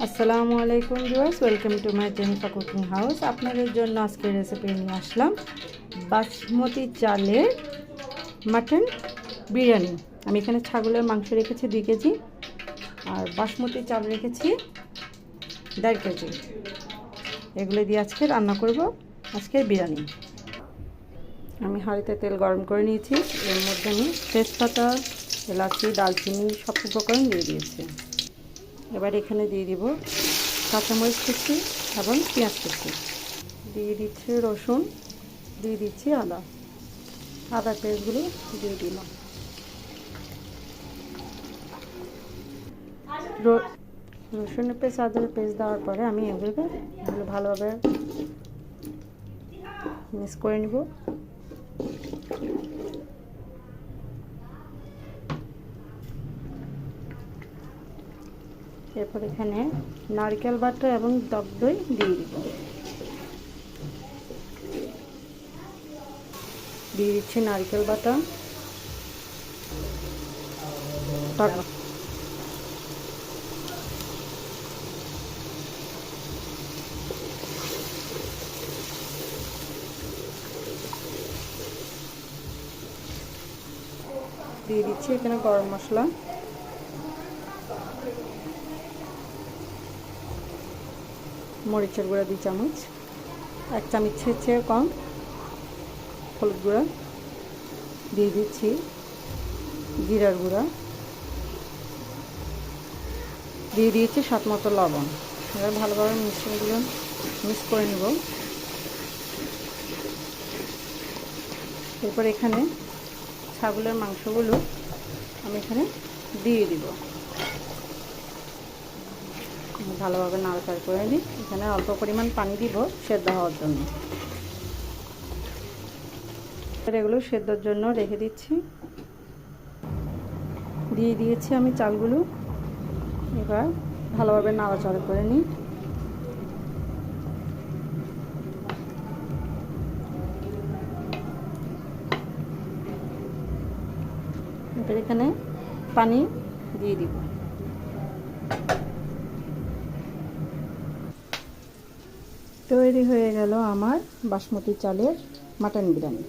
আসসালামু আলাইকুম viewers, welcome to my Jenifa cooking house. আপনাদের জন্য আজকে রেসিপি নিয়ে আসলাম বাসমতি চালের মাটন বিরিয়ানি। আমি এখানে ছাগলের মাংস রেখেছি 2 কেজি আর বাসমতি চাল রেখেছি 1.5 কেজি। এগুলো দিয়ে আজকে রান্না করব আজকের বিরিয়ানি। আমি হাঁড়িতে তেল গরম করে নিয়েছি। এর মধ্যে আমি তেজপাতা, এলাচি, দারচিনি সব উপকরণ দিয়ে দিয়েছি। এবার এখানে দিয়ে দিব কাঁচামরিচ কুচি এবং পেঁয়াজ কুচি, দিয়ে দিচ্ছি রসুন, দিয়ে দিচ্ছি আদা পেস্টগুলো দিয়ে দিলাম। রসুনের পেস্ট, আদার পেস্ট দেওয়ার পরে আমি এগুলো ভালোভাবে মিক্স করে নিব। এরপর এখানে নারকেল বাটা এবং টক দই দিয়ে দিচ্ছি নারকেল বাটা, দিয়ে দিচ্ছি এখানে গরম মশলা, মরিচের গুঁড়া 2 চামচ, 1 চামচের চেয়ে কম হলুদ গুঁড়া, দিয়ে দিচ্ছি জিরার গুঁড়া, দিয়ে দিয়েছি স্বাদ মতো লবণ। এবার ভালোভাবে মিশ্রণগুলো মিক্স করে নেব। এরপর এখানে ছাগলের মাংসগুলো আমি এখানে দিয়ে দিব। ভালোভাবে নাড়াচাড়া করে দিই। এখানে অল্প পরিমাণ পানি দিব সেদ্ধ হওয়ার জন্য। এগুলো সেদ্ধর জন্য রেখে দিচ্ছি। দিয়ে দিয়েছি আমি চালগুলো। এবার ভালোভাবে নাড়াচাড়া করে নিই। এবার এখানে পানি দিয়ে দিব। তৈরি হয়ে গেল আমার বাসমতি চালের মাটন বিরিয়ানি।